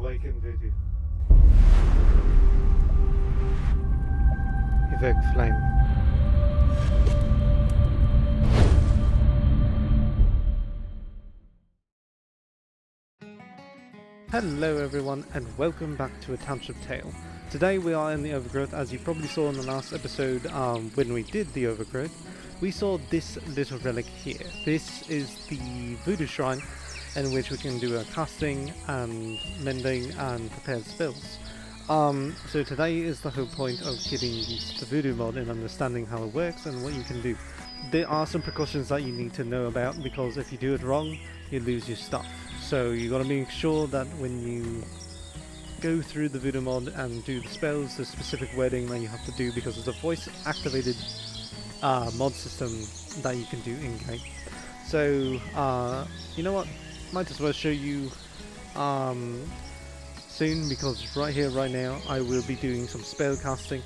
Awaken Voodoo. Evoke Flame. Hello everyone and welcome back to A Township Tale. Today we are in the Overgrowth. As you probably saw in the last episode when we did the Overgrowth, we saw this little relic here. This is the Voodoo Shrine in which we can do a casting and mending and prepared spells. So today is the whole point of getting used to Voodoo Mod and understanding how it works and what you can do. There are some precautions that you need to know about because if you do it wrong, you lose your stuff. So you got to make sure that when you go through the Voodoo Mod and do the spells, there's specific wording that you have to do because it's a voice activated mod system that you can do in-game. So you know what, might as well show you soon, because right here, right now, I will be doing some spell casting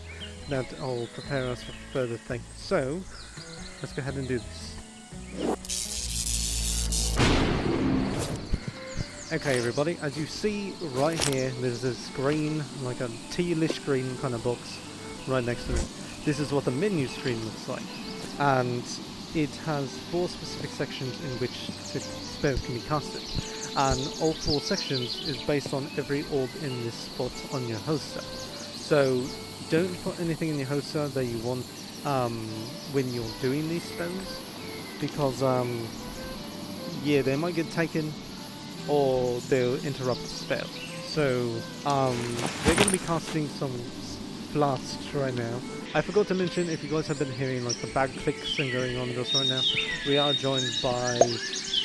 that will prepare us for further things. So let's go ahead and do this. Okay everybody, as you see right here, there's this green, like a tealish green kind of box right next to it. This is what the menu screen looks like, and it has 4 specific sections in which the spells can be casted, and all 4 sections is based on every orb in this spot on your hoster. So don't put anything in your hoster that you want when you're doing these spells, because yeah, they might get taken or they'll interrupt the spell. So we're going to be casting some flasks right now. I forgot to mention, if you guys have been hearing like the bag clicks and going on just right now, we are joined by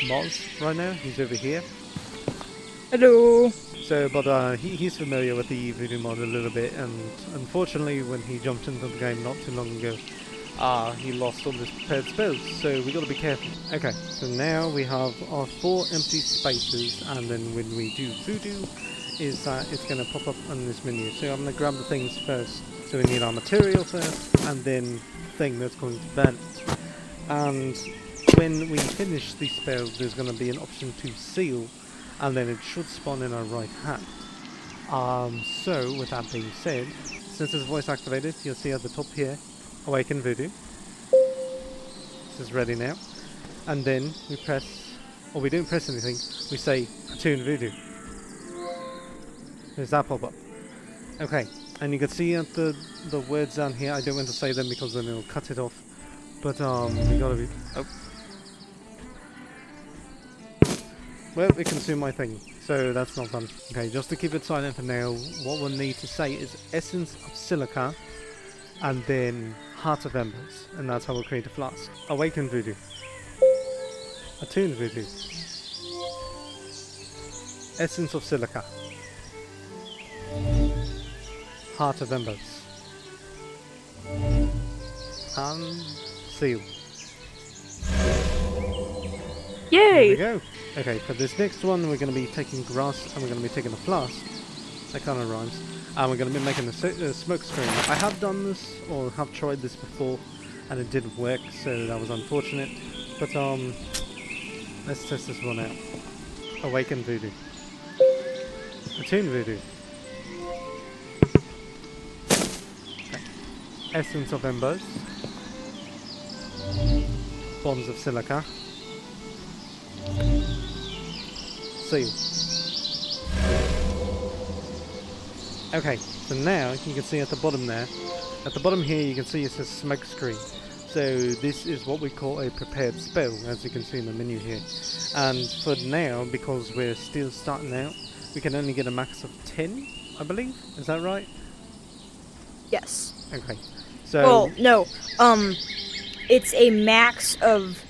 Moz right now. He's over here. Hello. So, but he's familiar with the Voodoo Mod a little bit, and unfortunately when he jumped into the game not too long ago, he lost all his prepared spells, so we got to be careful. Okay, so now we have our 4 empty spaces, and then when we do Voodoo, it's going to pop up on this menu. So I'm going to grab the things first. So we need our material first, and then the thing that's going to burn it. And when we finish the spell, there's going to be an option to seal, and then it should spawn in our right hand. So with that being said, since it's voice activated, you'll see at the top here, Awaken Voodoo. This is ready now. And then we press, or we don't press anything, we say Attune Voodoo. There's that pop up. Okay, and you can see at the words down here, I don't want to say them because then it'll cut it off. But we gotta be, oh. Well, it consumed my thing, so that's not fun. Okay, just to keep it silent for now, what we'll need to say is Essence of Silica, and then Heart of Embers, and that's how we'll create a flask. Awaken Voodoo. Attune Voodoo. Essence of Silica. Heart of Embers. And seal. Yay! There we go. Okay, for this next one, we're going to be taking grass and we're going to be taking a flask. That kind of rhymes. And we're going to be making a smoke screen. I have done this, or have tried this before, and it didn't work, so that was unfortunate. But let's test this one out. Awaken Voodoo. Attune Voodoo. Okay. Essence of Embers. Bonds of Silica. Seal. Okay, so now you can see at the bottom there, at the bottom here you can see it says smoke screen. So this is what we call a prepared spell, as you can see in the menu here. And for now, because we're still starting out, we can only get a max of 10, I believe. Is that right? Yes. Okay. So well, no. It's a max of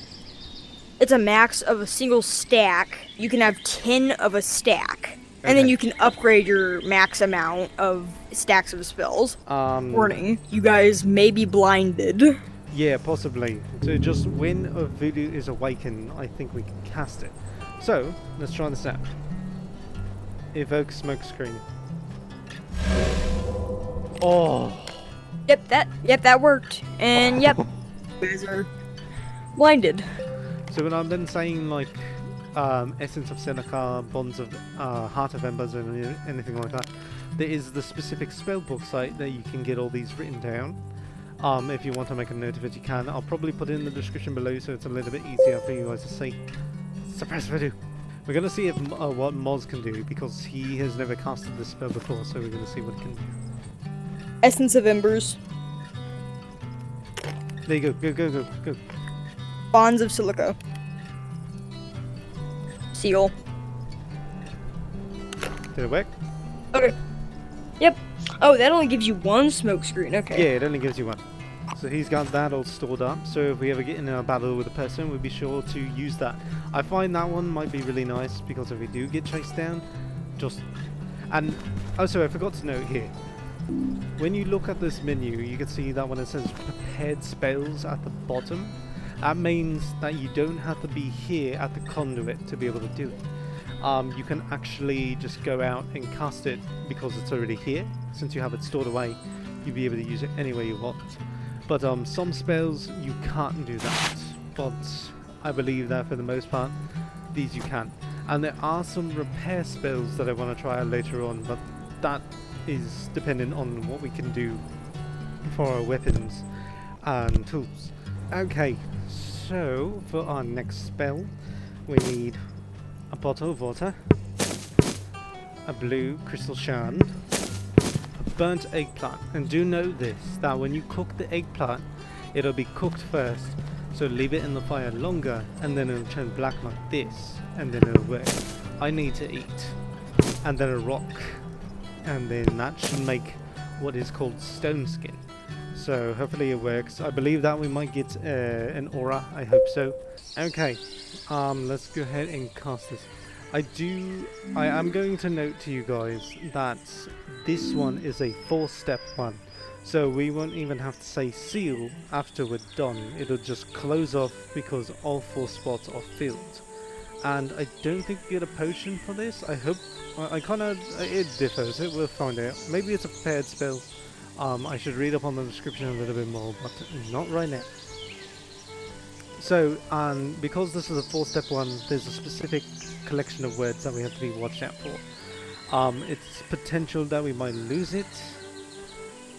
a single stack. You can have 10 of a stack. And then you can upgrade your max amount of stacks of spells. Warning, you guys may be blinded. Yeah, possibly. So just when a Voodoo is awakened, I think we can cast it. So, let's try this out. Evoke smoke screen. Oh! Yep, that worked. And yep, you guys are blinded. So when I'm then saying like Essence of Silica, Bonds of Heart of Embers, and anything like that. There is the specific spellbook site that you can get all these written down. If you want to make a note of it, you can. I'll probably put it in the description below so it's a little bit easier for you guys to see. Suppress Voodoo! We're going to see if what Moz can do, because he has never casted this spell before, so we're going to see what he can do. Essence of Embers. There you go. Bonds of Silica. Seal. Did it work? Okay. Yep. Oh, that only gives you one smoke screen. Okay. Yeah, it only gives you one. So he's got that all stored up, so if we ever get in a battle with a person, we'll be sure to use that. I find that one might be really nice, because if we do get chased down, and also I forgot to note here, when you look at this menu, you can see that when it says prepared spells at the bottom, that means that you don't have to be here at the conduit to be able to do it. You can actually just go out and cast it because it's already here. Since you have it stored away, you'll be able to use it any way you want. But some spells you can't do that, but I believe that for the most part, these you can. And there are some repair spells that I want to try out later on, but that is dependent on what we can do for our weapons and tools. Okay, so for our next spell, we need a bottle of water, a blue crystal shard, a burnt eggplant. And do note this, that when you cook the eggplant, it'll be cooked first, so leave it in the fire longer, and then it'll turn black like this, and then it'll work. I need to eat, and then a rock, and then that should make what is called stone skin. So hopefully it works. I believe that we might get an aura, I hope so. Okay, let's go ahead and cast this. I am going to note to you guys that this one is a 4-step one. So we won't even have to say seal after we're done. It'll just close off because all 4 spots are filled. And I don't think we get a potion for this. I hope. It differs. We'll find out. Maybe it's a prepared spell. I should read up on the description a little bit more, but not right now. So, because this is a 4-step one, there's a specific collection of words that we have to be watched out for. It's potential that we might lose it,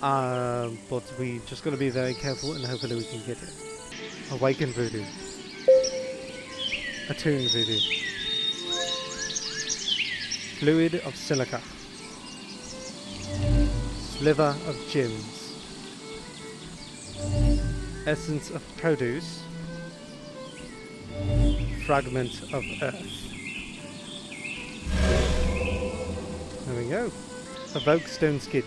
but we just got to be very careful and hopefully we can get it. Awaken Voodoo. Attune Voodoo. Fluid of Silica. Sliver of Gems. Essence of Produce. Fragment of Earth. There we go. Evoke Stone Skin.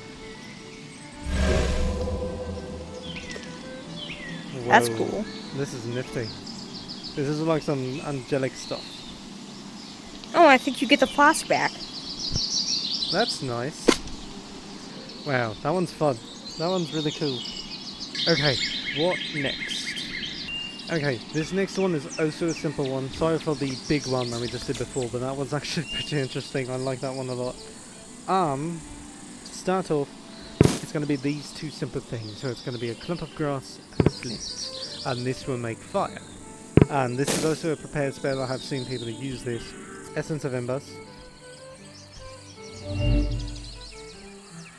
Whoa. That's cool. This is nifty. This is like some angelic stuff. Oh, I think you get the flask back. That's nice. Wow, that one's fun. That one's really cool. Okay, what next? Okay, this next one is also a simple one. Sorry for the big one that we just did before, but that one's actually pretty interesting. I like that one a lot. To start off, it's going to be these 2 simple things. So it's going to be a clump of grass and a flint. And this will make fire. And this is also a prepared spell. I have seen people use this. Essence of Embers.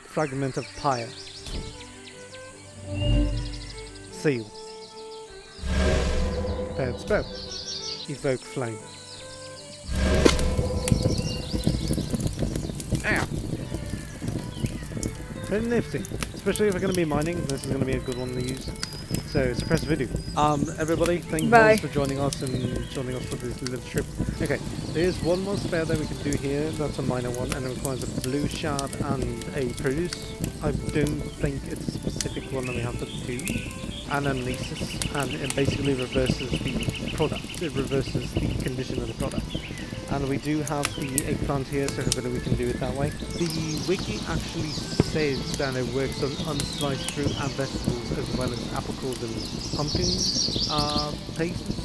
Fragment of Pyre. Seal. Prepared spell. Evoke Flame. Ow! Pretty nifty. Especially if we're going to be mining, this is going to be a good one to use. So, suppress Voodoo. Everybody, thank you guys for joining us and joining us for this little trip. Okay, there's one more spell that we can do here. That's a minor one, and it requires a blue shard and a produce. I don't think it's a specific one that we have to do. Anamnesis, and it basically reverses the product. It reverses the condition of the product. And we do have the eggplant here, so hopefully we can do it that way. The wiki actually says that it works on unsliced fruit and vegetables, as well as apple cores and pumpkin pastes.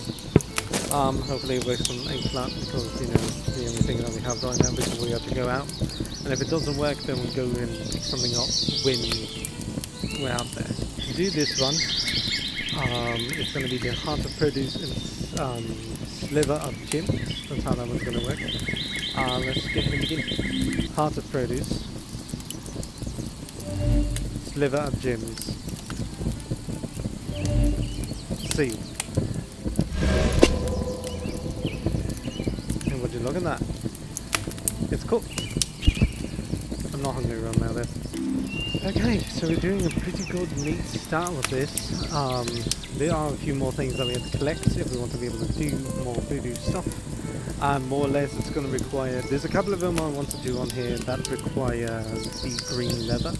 Hopefully it works on eggplant, because, you know, it's the only thing that we have right now before we have to go out. And if it doesn't work, then we go and pick something up when we're out there. To do this one, It's going to be the heart of produce and sliver of gems. That's how that one's going to work. Let's go ahead and begin. Heart of produce, sliver of gems, seed. And would you look at that? It's cooked. I'm not hungry right now though. Okay, so we're doing a pretty good neat start with this. There are a few more things that we have to collect if we want to be able to do more voodoo stuff. More or less it's going to require, there's a couple of them I want to do on here that require the green leather.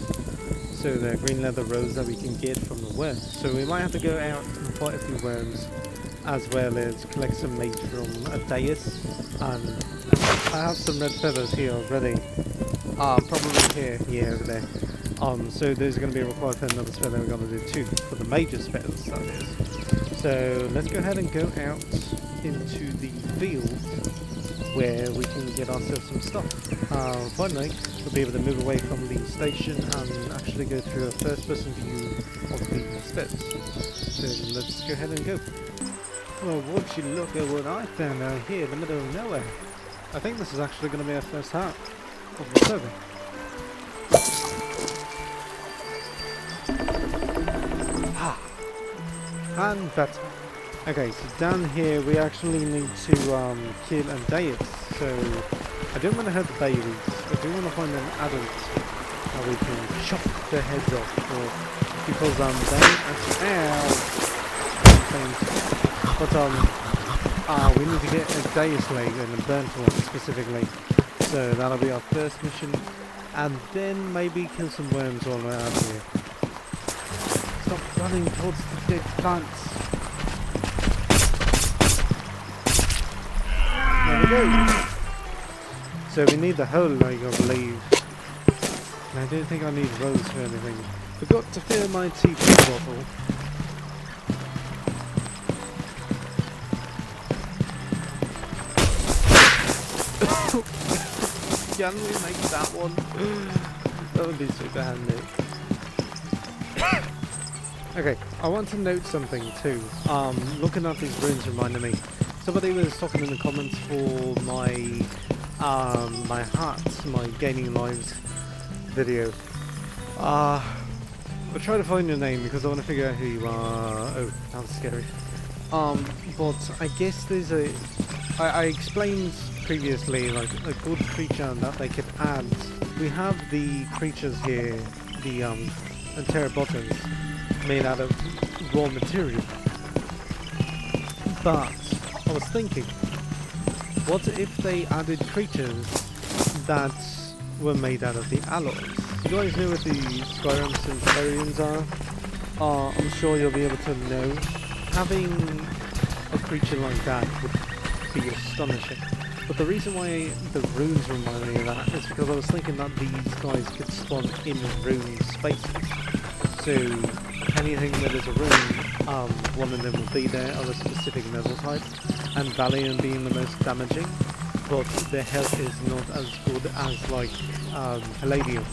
So the green leather rose that we can get from the worms. So we might have to go out and fight a few worms, as well as collect some meat from a dais. And I have some red feathers here already. Probably here, yeah, over there. So those are going to be required for another spell that we're going to do too, for the major spells that is. So let's go ahead and go out into the field where we can get ourselves some stuff. Finally, we'll be able to move away from the station and actually go through a first person view of the spells. So let's go ahead and go. Well, would you look at what I found out here in the middle of nowhere. I think this is actually going to be our first half of the server. And better. Okay, so down here we actually need to kill and dais. So I don't want to hurt the babies. I do want to find an adult that we can chop their heads off. Because they actually but we need to get a dais leg and a burnt one specifically. So that'll be our first mission, and then maybe kill some worms while we're out here. Stop running towards the dead plants. There we go. So we need the whole leg, I believe. And I don't think I need rolls for anything. Forgot to fill my TP bottle. Can we make that one? That would be super handy. Okay, I want to note something too. Looking at these runes reminded me. Somebody was talking in the comments for my my hearts, my gaining lives video. I'll try to find your name because I want to figure out who you are. Oh, that was scary. But I guess there's a. I explained previously like a good creature that they could add. We have the creatures here, the Anterabotas, made out of raw material. But I was thinking, what if they added creatures that were made out of the alloys? You guys know what the Skyrim Centurions are? I'm sure you'll be able to know. Having a creature like that would be astonishing. But the reason why the runes remind me of that is because I was thinking that these guys could spawn in rune spaces. So anything that is a rune, one of them will be there of a specific metal type, and Valium being the most damaging, but their health is not as good as like Palladium.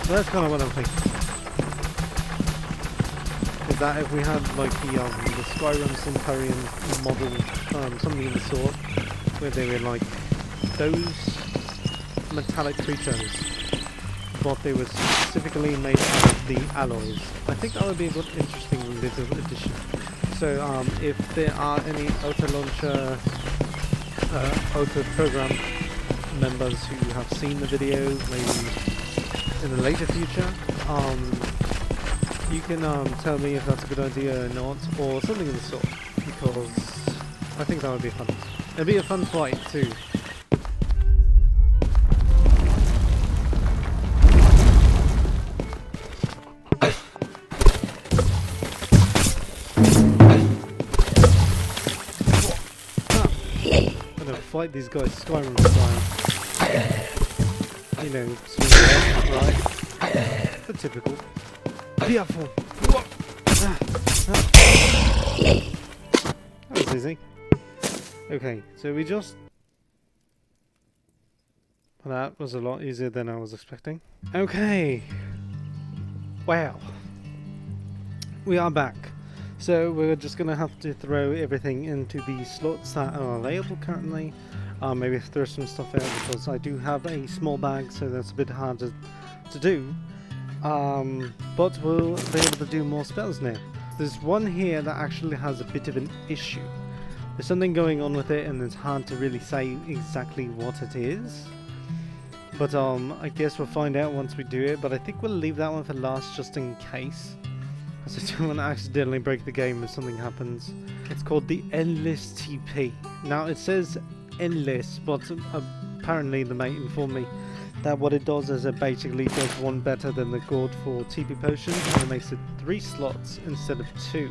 So that's kind of what I'm thinking. Is that if we had like the Skyrim Centurion model, something of the sort, where they were like those metallic creatures, but they were specifically made out of the alloys. I think that would be a good, interesting little addition. So if there are any auto launcher, auto program members who have seen the video, maybe in the later future, you can tell me if that's a good idea or not, or something of the sort, because I think that would be fun. It'd be a fun fight too. I'm gonna fight these guys Skyrim style. You know, right? The typical. Careful. That was easy. Okay, so we just... Well, that was a lot easier than I was expecting. Okay. Wow. We are back. So we're just going to have to throw everything into the slots that are available currently. Maybe throw some stuff out because I do have a small bag, so that's a bit harder to do. But we'll be able to do more spells now. There's one here that actually has a bit of an issue. There's something going on with it and it's hard to really say exactly what it is. But I guess we'll find out once we do it, but I think we'll leave that one for last just in case. Because I don't want to accidentally break the game if something happens. It's called the Endless TP. Now it says endless, but apparently the mate informed me that what it does is it basically does one better than the gourd for TP potions, and it makes it 3 slots instead of 2.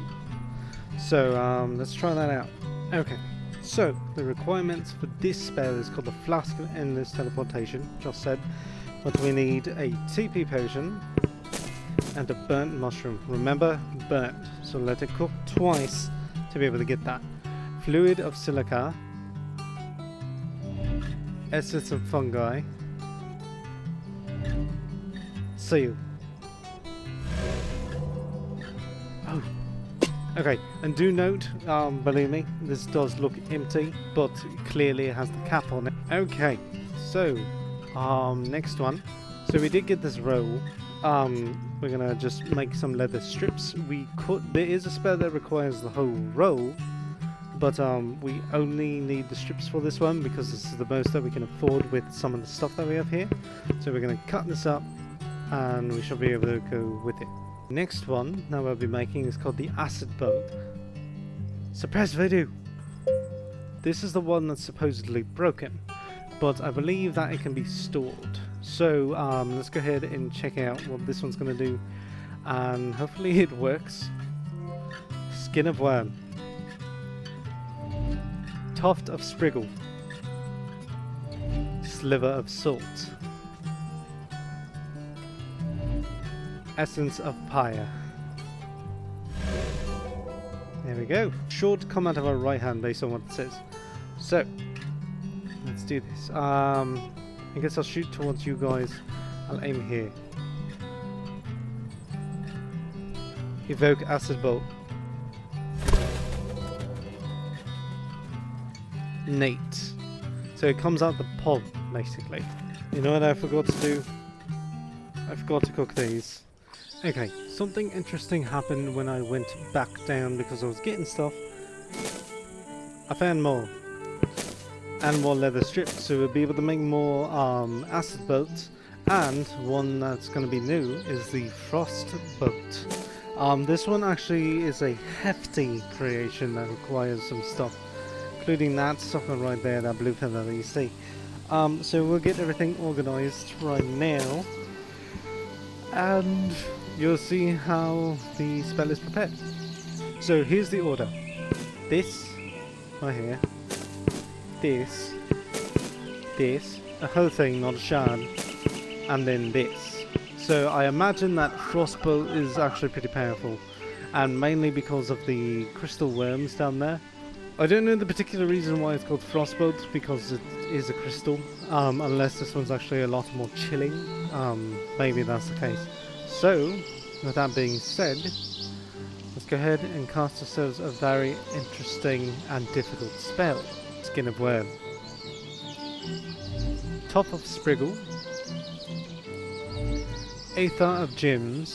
So let's try that out. Okay, so the requirements for this spell is called the Flask of Endless Teleportation, just said, but we need a TP potion and a burnt mushroom. Remember, burnt, so let it cook twice to be able to get that. Fluid of silica, essence of fungi, seal. Oh, okay, and do note, believe me, this does look empty, but clearly it has the cap on it. Okay, so next one. So we did get this roll. We're gonna just make some leather strips. There is a spell that requires the whole roll, but we only need the strips for this one because this is the most that we can afford with some of the stuff that we have here. So we're gonna cut this up and we should be able to go with it. Next one that we'll be making is called the acid boat. Suppress voodoo! This is the one that's supposedly broken, but I believe that it can be stored. So let's go ahead and check out what this one's going to do, and hopefully it works. Skin of worm, tuft of spriggle, sliver of salt, essence of pyre. There we go. Should come out of our right hand based on what it says. So let's do this. I guess I'll shoot towards you guys. I'll aim here. Evoke acid bolt. Nate. So it comes out the pod, basically. You know what I forgot to do? I forgot to cook these. Okay, something interesting happened when I went back down because I was getting stuff. I found more. And more leather strips, so we'll be able to make more acid boats. And one that's going to be new is the frost boat. This one actually is a hefty creation that requires some stuff, including that sucker right there, that blue feather that you see. So we'll get everything organized right now, and you'll see how the spell is prepared. So here's the order. This right here. This, a whole thing, not a shard, and then this. So I imagine that frostbolt is actually pretty powerful, and mainly because of the crystal worms down there. I don't know the particular reason why it's called frostbolt, because it is a crystal, unless this one's actually a lot more chilling. Maybe that's the case. So, with that being said, let's go ahead and cast ourselves a very interesting and difficult spell. Skin of worm, top of spriggle, aether of gems,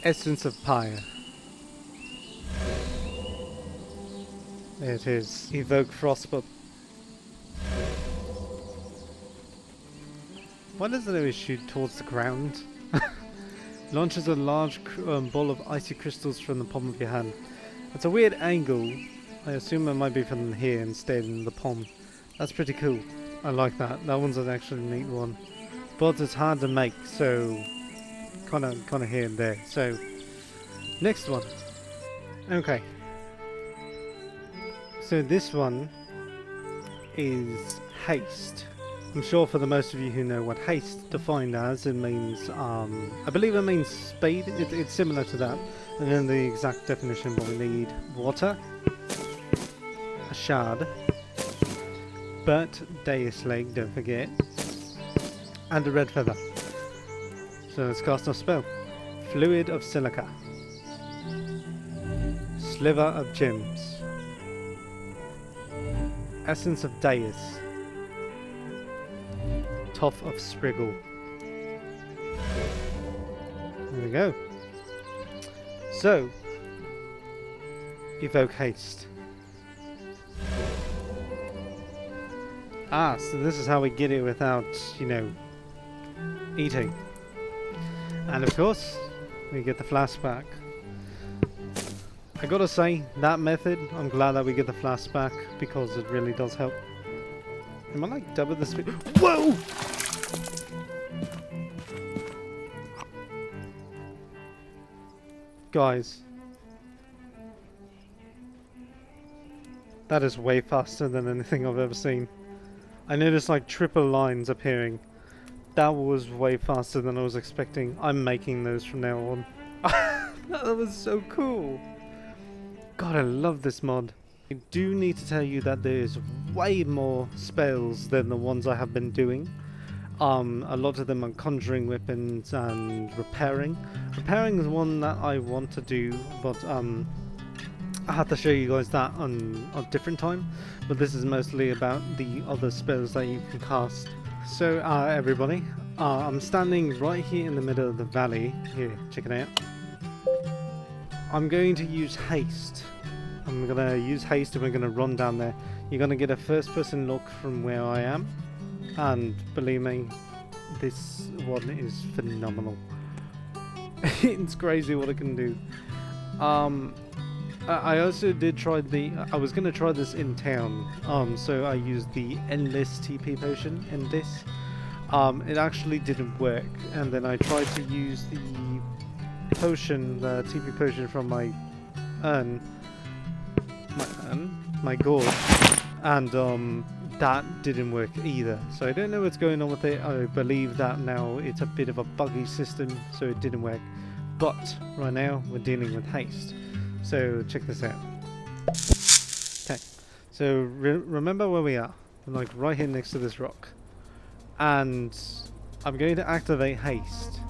essence of pyre. There it is. Evoke frostbolt. Why does it always shoot towards the ground? Launches a large ball of icy crystals from the palm of your hand. It's a weird angle. I assume it might be from here instead in the palm. That's pretty cool. I like that. That one's an actually neat one. But it's hard to make, so kind of here and there. So next one. Okay. So this one is haste. I'm sure for the most of you who know what haste defined as, it means, I believe it means spade. It's similar to that. And then the exact definition, but we need water, a shard, burnt dais leg, don't forget, and a red feather. So let's cast our spell. Fluid of silica. Sliver of gems. Essence of dais. Tough of spriggle. There we go. So, evoke haste. Ah, so this is how we get it without, you know, eating. And of course, we get the flask back. I gotta say, that method, I'm glad that we get the flask back because it really does help. Am I like double the speed? Whoa! Guys. That is way faster than anything I've ever seen. I noticed like triple lines appearing. That was way faster than I was expecting. I'm making those from now on. That was so cool. God, I love this mod. I do need to tell you that there is way more spells than the ones I have been doing. A lot of them are conjuring weapons and repairing. Repairing is one that I want to do, but I have to show you guys that on a different time. But this is mostly about the other spells that you can cast. So everybody, I'm standing right here in the middle of the valley. Here, check it out. I'm going to use haste. I'm going to use haste and we're going to run down there. You're going to get a first person look from where I am. And believe me, this one is phenomenal. It's crazy what it can do. I also did try I was going to try this in town. So I used the endless TP potion in this. It actually didn't work. And then I tried to use the potion, the TP potion from my gourd, and that didn't work either. So I don't know what's going on with it. I believe that now it's a bit of a buggy system, so it didn't work. But right now we're dealing with haste. So check this out. Okay, so remember where we are. We're like right here next to this rock, and I'm going to activate haste.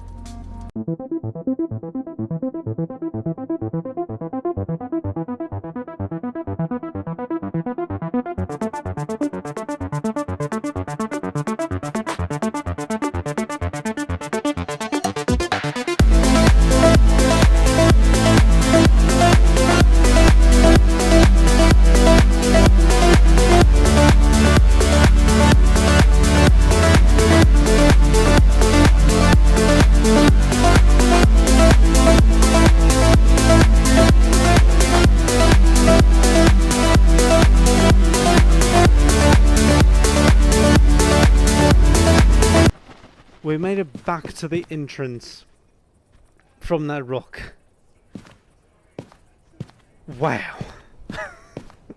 We made it back to the entrance from that rock. Wow.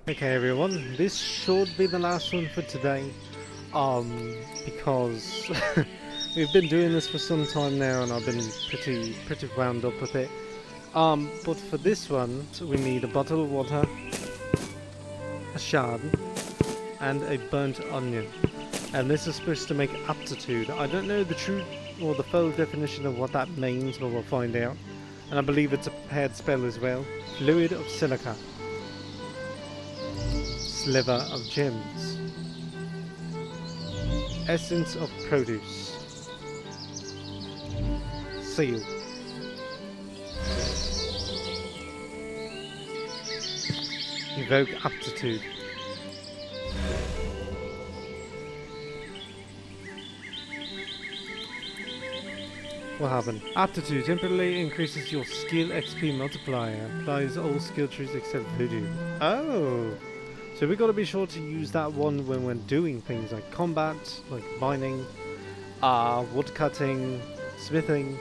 Okay everyone, this should be the last one for today. Because we've been doing this for some time now and I've been pretty wound up with it. But for this one, we need a bottle of water, a shard, and a burnt onion. And this is supposed to make aptitude. I don't know the true or the full definition of what that means, but we'll find out. And I believe it's a prepared spell as well. Fluid of silica. Sliver of gems. Essence of produce. Seal. Evoke aptitude. What happened? Aptitude temporarily increases your skill XP multiplier. Applies all skill trees except voodoo. Oh! So we got to be sure to use that one when we're doing things like combat, like mining, wood cutting, smithing.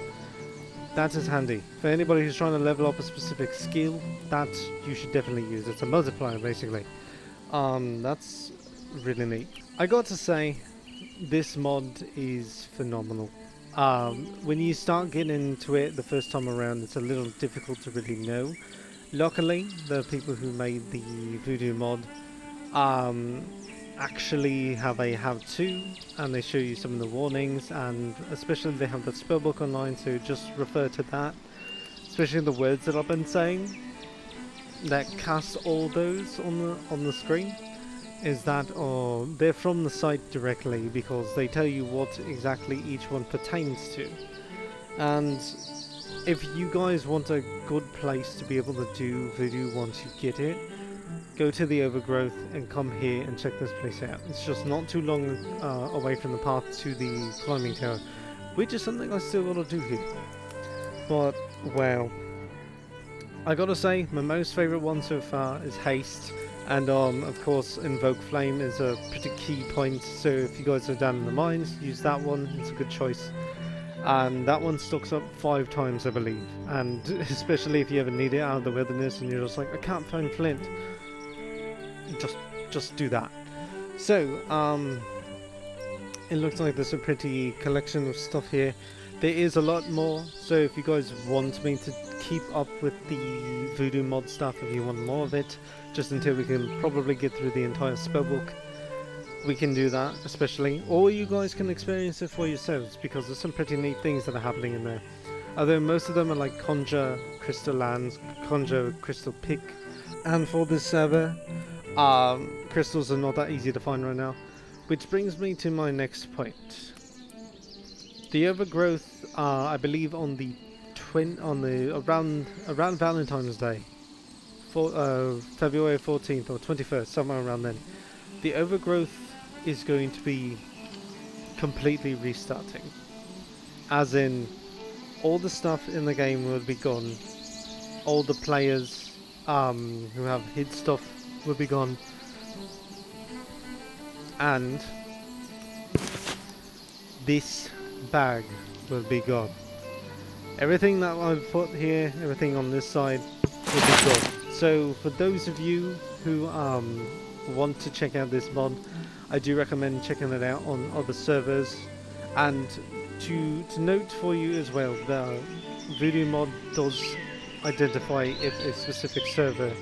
That is handy. For anybody who's trying to level up a specific skill, that you should definitely use. It's a multiplier basically. That's really neat. I got to say, this mod is phenomenal. When you start getting into it the first time around, it's a little difficult to really know. Luckily, the people who made the Voodoo Mod actually have a how-to, and they show you some of the warnings, and especially they have the spellbook online, so just refer to that. especially the words that I've been saying, that cast all those on the screen, is that they're from the site directly, because they tell you what exactly each one pertains to. And if you guys want a good place to be able to do voodoo once you get it, go to the overgrowth and come here and check this place out. It's just not too long away from the path to the climbing tower, which is something I still gotta do here. But, well, I gotta say, my most favourite one so far is haste, and of course invoke flame is a pretty key point, so if you guys are down in the mines, use that one, it's a good choice. And that one stocks up 5 times, I believe, and especially if you ever need it out of the wilderness and you're just like, I can't find flint, just do that. So it looks like there's a pretty collection of stuff here. There is a lot more, so if you guys want me to keep up with the Voodoo Mod stuff, if you want more of it, just until we can probably get through the entire spellbook, we can do that, especially, or you guys can experience it for yourselves, because there's some pretty neat things that are happening in there. Although most of them are like conjure crystal lands, conjure crystal pick, and for this server, crystals are not that easy to find right now. Which brings me to my next point. The overgrowth, I believe on the around Valentine's Day, February 14th or 21st, somewhere around then, the overgrowth is going to be completely restarting. As in, all the stuff in the game will be gone. All the players who have hid stuff will be gone. And this bag will be gone. Everything that I've put here, everything on this side will be gone. So for those of you who want to check out this mod, I do recommend checking it out on other servers. And to note for you as well, the Voodoo Mod does identify if a specific server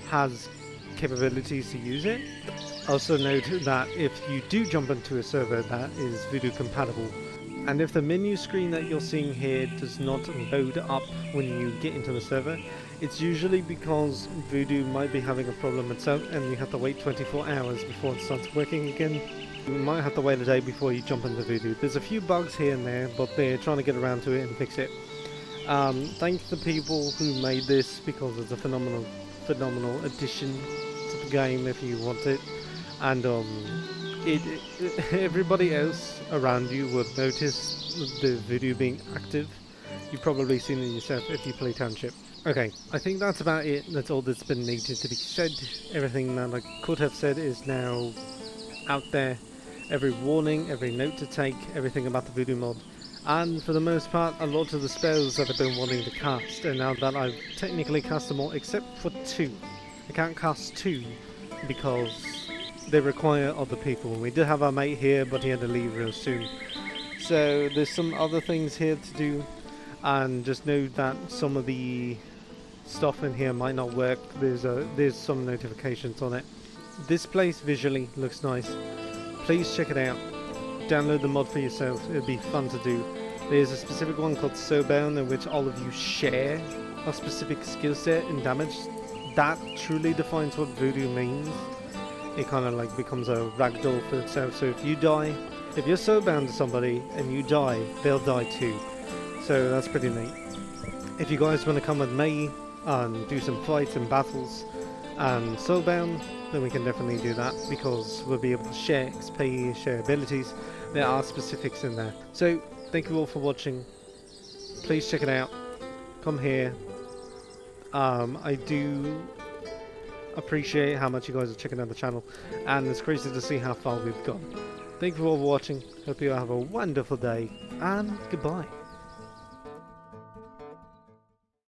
has capabilities to use it. Also note that if you do jump into a server that is Voodoo compatible, and if the menu screen that you're seeing here does not load up when you get into the server, it's usually because Voodoo might be having a problem itself and you have to wait 24 hours before it starts working again. You might have to wait a day before you jump into Voodoo. There's a few bugs here and there, but they're trying to get around to it and fix it. Thank the people who made this, because it's a phenomenal addition to the game if you want it. And everybody else around you would notice the Voodoo being active. You've probably seen it yourself if you play Township. Okay, I think that's about it. That's all that's been needed to be said. Everything that I could have said is now out there. Every warning, every note to take, everything about the Voodoo Mod. And for the most part, a lot of the spells that I've been wanting to cast. And now that I've technically cast them all, except for 2. I can't cast 2 because they require other people. We did have our mate here, but he had to leave real soon. So there's some other things here to do, and just know that some of the stuff in here might not work. There's some notifications on it. This place visually looks nice. Please check it out. Download the mod for yourself. It'd be fun to do. There's a specific one called Soulbound in which all of you share a specific skill set and damage. That truly defines what Voodoo means. It kind of like becomes a ragdoll for itself. So if you die, if you're soulbound to somebody and you die, they'll die too. So that's pretty neat. If you guys want to come with me and do some fights and battles and soulbound, then we can definitely do that, because we'll be able to share XP, share abilities. There are specifics in there. So thank you all for watching. Please check it out. Come here. I do appreciate how much you guys are checking out the channel, and it's crazy to see how far we've gone. Thank you all for watching. Hope you all have a wonderful day, and goodbye.